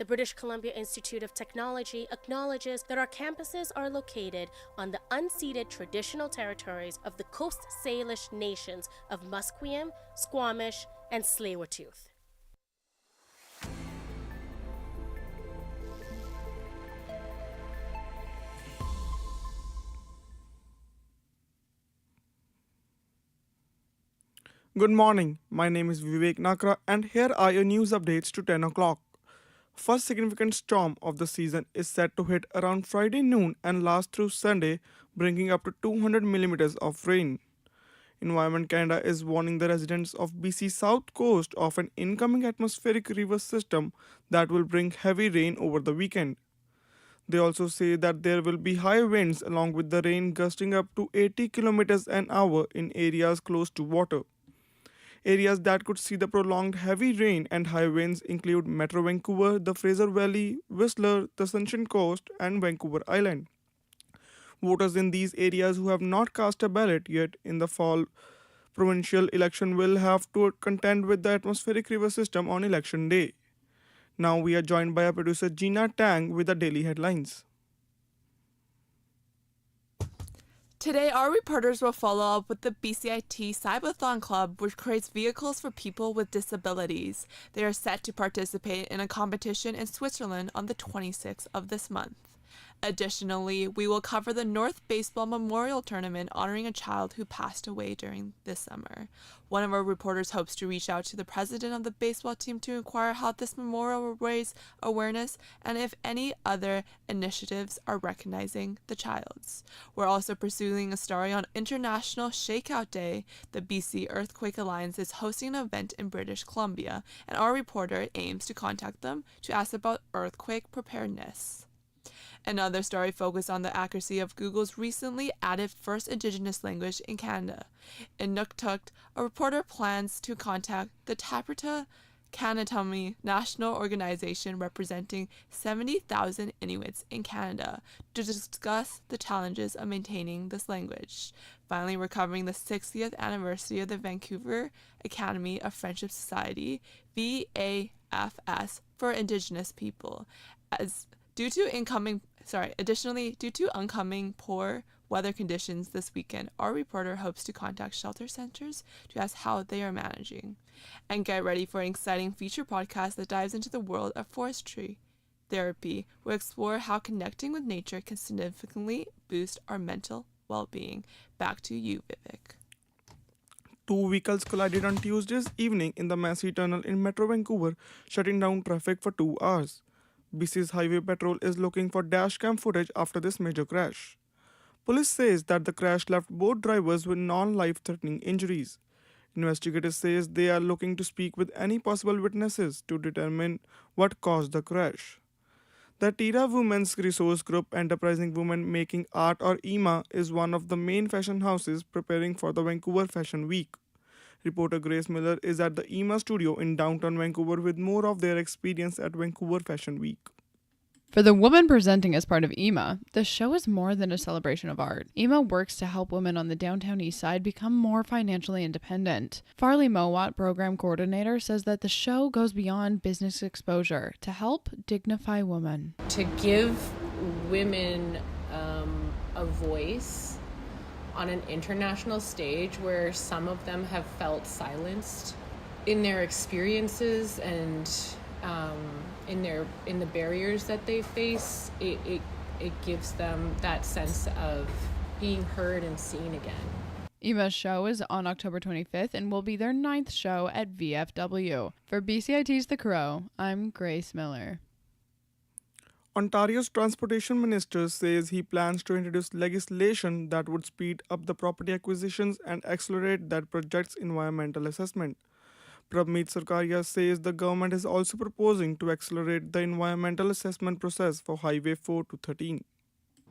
The British Columbia Institute of Technology acknowledges that our campuses are located on the unceded traditional territories of the Coast Salish nations of Musqueam, Squamish, and Tsleil-Waututh. Good morning, my name is Vivek Nakra and here are your news updates to 10 o'clock. First significant storm of the season is set to hit around Friday noon and last through Sunday, bringing up to 200 millimeters of rain. Environment Canada is warning the residents of BC South Coast of an incoming atmospheric river system that will bring heavy rain over the weekend. They also say that there will be high winds along with the rain gusting up to 80 kilometers an hour in areas close to water. Areas that could see the prolonged heavy rain and high winds include Metro Vancouver, the Fraser Valley, Whistler, the Sunshine Coast, and Vancouver Island. Voters in these areas who have not cast a ballot yet in the fall provincial election will have to contend with the atmospheric river system on election day. Now we are joined by our producer Gina Tang with the daily headlines. Today, our reporters will follow up with the BCIT Cybathon Club, which creates vehicles for people with disabilities. They are set to participate in a competition in Switzerland on the 26th of this month. Additionally, we will cover the North Baseball Memorial Tournament honoring a child who passed away during this summer. One of our reporters hopes to reach out to the president of the baseball team to inquire how this memorial will raise awareness and if any other initiatives are recognizing the child's. We're also pursuing a story on International Shakeout Day. The BC Earthquake Alliance is hosting an event in British Columbia, and our reporter aims to contact them to ask about earthquake preparedness. Another story focused on the accuracy of Google's recently added first Indigenous language in Canada. In Nuktuk, a reporter plans to contact the Taprata Kanatami National Organization representing 70,000 Inuits in Canada to discuss the challenges of maintaining this language. Finally, we're covering the 60th anniversary of the Vancouver Academy of Friendship Society, VAFS, for Indigenous people. Due to oncoming poor weather conditions this weekend, our reporter hopes to contact shelter centers to ask how they are managing. And get ready for an exciting feature podcast that dives into the world of forestry therapy. We'll explore how connecting with nature can significantly boost our mental well-being. Back to you, Vivek. Two vehicles collided on Tuesday's evening in the Massey Tunnel in Metro Vancouver, shutting down traffic for 2 hours. BC's Highway Patrol is looking for dashcam footage after this major crash. Police says that the crash left both drivers with non-life-threatening injuries. Investigators says they are looking to speak with any possible witnesses to determine what caused the crash. The Tira Women's Resource Group Enterprising Women Making Art or EMA is one of the main fashion houses preparing for the Vancouver Fashion Week. Reporter Grace Miller is at the EMA studio in downtown Vancouver with more of their experience at Vancouver Fashion Week. For the woman presenting as part of EMA, the show is more than a celebration of art. EMA works to help women on the downtown east side become more financially independent. Farley Mowat, program coordinator, says that the show goes beyond business exposure to help dignify women. To give women a voice on an international stage where some of them have felt silenced in their experiences and in the barriers that they face, it gives them that sense of being heard and seen again. EMA's show is on October 25th and will be their 9th show at VFW. For BCIT's The Crow, I'm Grace Miller. Ontario's transportation minister says he plans to introduce legislation that would speed up the property acquisitions and accelerate that project's environmental assessment. Prabmeet Sarkaria says the government is also proposing to accelerate the environmental assessment process for Highway 4 to 13.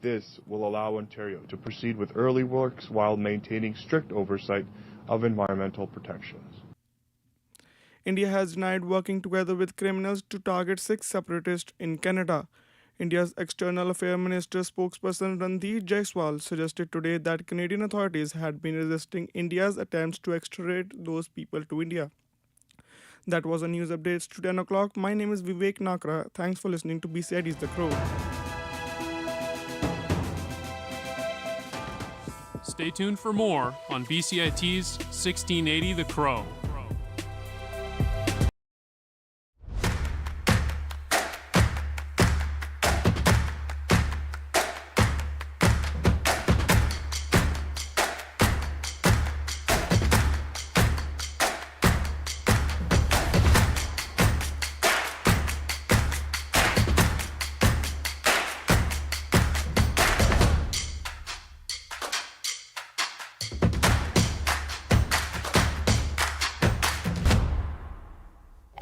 This will allow Ontario to proceed with early works while maintaining strict oversight of environmental protections. India has denied working together with criminals to target 6 separatists in Canada. India's External Affairs Minister spokesperson Randeep Jaiswal suggested today that Canadian authorities had been resisting India's attempts to extradite those people to India. That was a news updates to 10 o'clock. My name is Vivek Nakra. Thanks for listening to BCIT's The Crow. Stay tuned for more on BCIT's 1680 The Crow.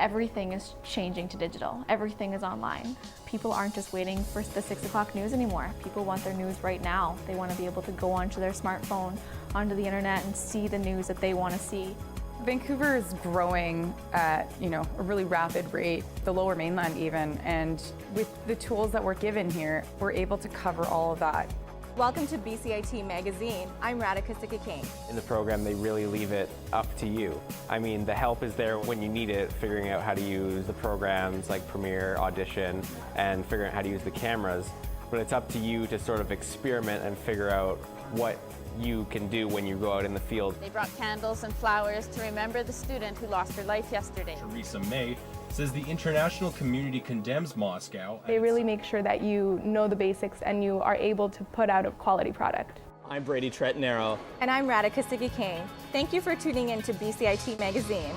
Everything is changing to digital. Everything is online. People aren't just waiting for the 6 o'clock news anymore. People want their news right now. They want to be able to go onto their smartphone, onto the internet, and see the news that they want to see. Vancouver is growing at, a really rapid rate, the Lower Mainland even, and with the tools that we're given here, we're able to cover all of that. Welcome to BCIT Magazine. I'm Radhika Sikki-King. In the program, they really leave it up to you. I mean, the help is there when you need it, figuring out how to use the programs like Premiere, Audition, and figuring out how to use the cameras. But it's up to you to sort of experiment and figure out what you can do when you go out in the field. They brought candles and flowers to remember the student who lost her life yesterday. Theresa May says the international community condemns Moscow. They really make sure that you know the basics and you are able to put out a quality product. I'm Brady Tretnero. And I'm Radhika Sikki-King. Thank you for tuning in to BCIT Magazine.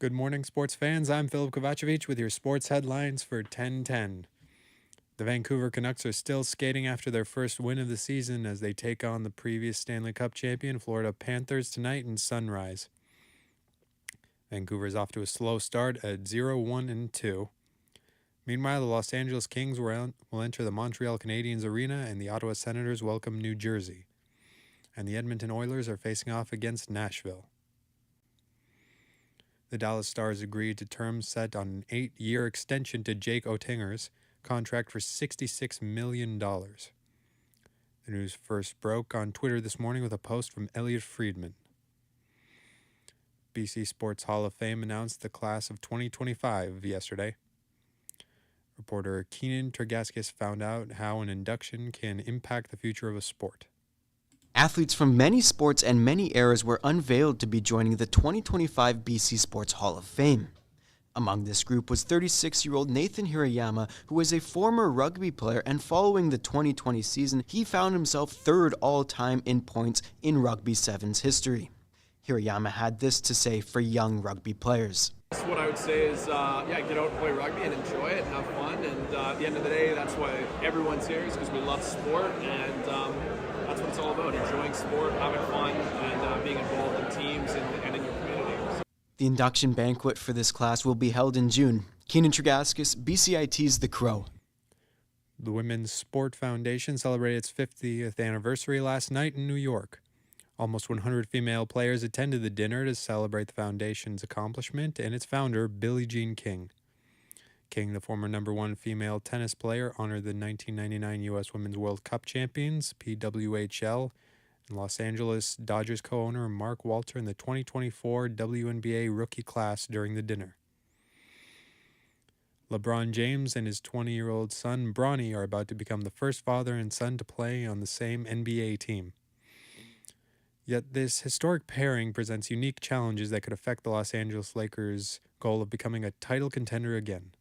Good morning, sports fans. I'm Filip Kovacevic with your sports headlines for 10:10. The Vancouver Canucks are still skating after their first win of the season as they take on the previous Stanley Cup champion Florida Panthers tonight in Sunrise. Vancouver is off to a slow start at 0-1-2. Meanwhile, the Los Angeles Kings will enter the Montreal Canadiens arena and the Ottawa Senators welcome New Jersey. And the Edmonton Oilers are facing off against Nashville. The Dallas Stars agreed to terms set on an 8-year extension to Jake Oettinger's contract for $66 million. The news first broke on Twitter this morning with a post from Elliot Friedman. BC Sports Hall of Fame announced the class of 2025 yesterday. Reporter Keenan Tergaskis found out how an induction can impact the future of a sport. Athletes from many sports and many eras were unveiled to be joining the 2025 BC Sports Hall of Fame. Among this group was 36-year-old Nathan Hirayama, who was a former rugby player, and following the 2020 season, he found himself third all-time in points in Rugby 7's history. Hirayama had this to say for young rugby players. What I would say is, get out and play rugby and enjoy it and have fun. And at the end of the day, that's why everyone's here, is because we love sport, and that's what it's all about, enjoying sport, having fun, and being involved in teams and in your community. The induction banquet for this class will be held in June. Keenan Tergaskis, BCIT's The Crow. The Women's Sport Foundation celebrated its 50th anniversary last night in New York. Almost 100 female players attended the dinner to celebrate the foundation's accomplishment and its founder, Billie Jean King. King, the former #1 female tennis player, honored the 1999 U.S. Women's World Cup champions, PWHL, and Los Angeles Dodgers co-owner Mark Walter in the 2024 WNBA rookie class during the dinner. LeBron James and his 20-year-old son, Bronny, are about to become the first father and son to play on the same NBA team. Yet this historic pairing presents unique challenges that could affect the Los Angeles Lakers' goal of becoming a title contender again.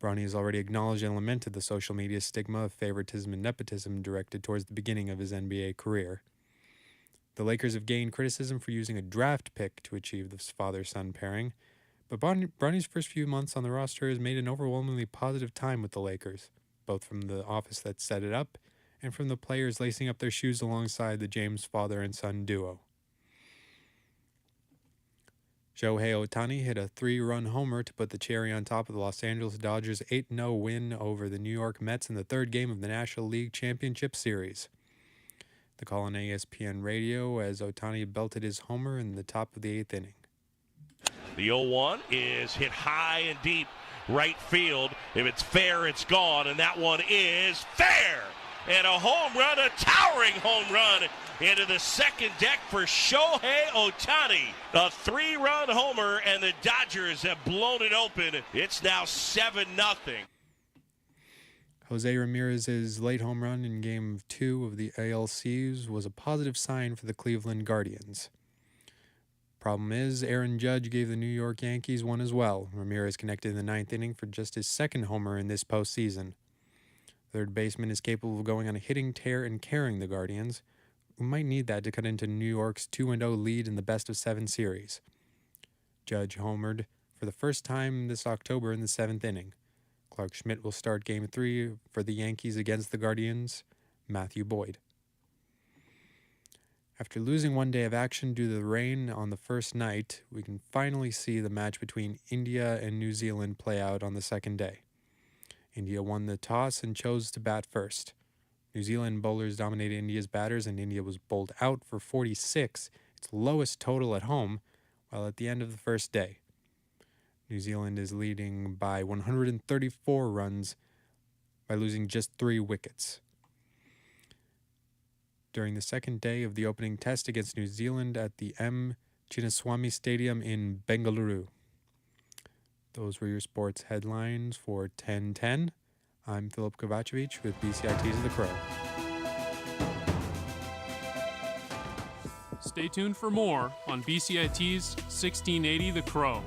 Bronny has already acknowledged and lamented the social media stigma of favoritism and nepotism directed towards the beginning of his NBA career. The Lakers have gained criticism for using a draft pick to achieve this father-son pairing, but Bronny's first few months on the roster has made an overwhelmingly positive time with the Lakers, both from the office that set it up and from the players lacing up their shoes alongside the James father and son duo. Shohei Ohtani hit a 3-run homer to put the cherry on top of the Los Angeles Dodgers' 8-0 win over the New York Mets in the third game of the National League Championship Series. The call on ESPN radio as Ohtani belted his homer in the top of the 8th inning. The 0-1 is hit high and deep right field. If it's fair, it's gone, and that one is fair. And a home run, a towering home run into the second deck for Shohei Ohtani. A 3-run homer, and the Dodgers have blown it open. It's now 7-0. Jose Ramirez's late home run in Game 2 of the ALCS was a positive sign for the Cleveland Guardians. Problem is, Aaron Judge gave the New York Yankees one as well. Ramirez connected in the 9th inning for just his second homer in this postseason. Third baseman is capable of going on a hitting tear and carrying the Guardians, who might need that to cut into New York's 2-0 lead in the best-of-7 series. Judge homered for the first time this October in the 7th inning. Clark Schmidt will start Game 3 for the Yankees against the Guardians, Matthew Boyd. After losing one day of action due to the rain on the first night, we can finally see the match between India and New Zealand play out on the second day. India won the toss and chose to bat first. New Zealand bowlers dominated India's batters, and India was bowled out for 46, its lowest total at home, while at the end of the first day. New Zealand is leading by 134 runs by losing just 3 wickets. During the second day of the opening test against New Zealand at the M. Chinnaswamy Stadium in Bengaluru. Those were your sports headlines for 10:10. I'm Filip Kovacevic with BCIT's The Crow. Stay tuned for more on BCIT's 1680 The Crow.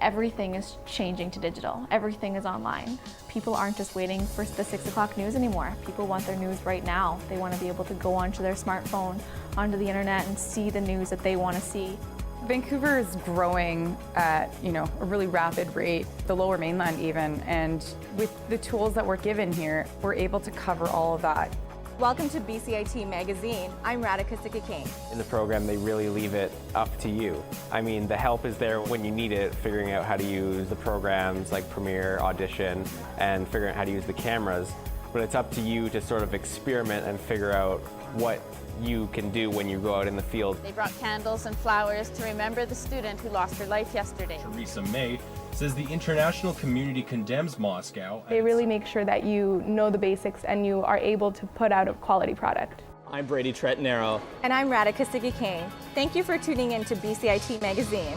everything is changing to digital. Everything is online. People aren't just waiting for the 6 o'clock news anymore. People want their news right now. They want to be able to go onto their smartphone, onto the internet, and see the news that they want to see. Vancouver is growing at, a really rapid rate, the Lower Mainland even, and with the tools that we're given here, we're able to cover all of that. Welcome to BCIT Magazine. I'm Radhika Sikakane. In the program, they really leave it up to you. I mean, the help is there when you need it, figuring out how to use the programs like Premiere, Audition, and figuring out how to use the cameras. But it's up to you to sort of experiment and figure out what you can do when you go out in the field. They brought candles and flowers to remember the student who lost her life yesterday. Theresa May says the international community condemns Moscow. They really make sure that you know the basics and you are able to put out a quality product. I'm Brady Tretnero. And I'm Radhika Sikakane. Thank you for tuning in to BCIT Magazine.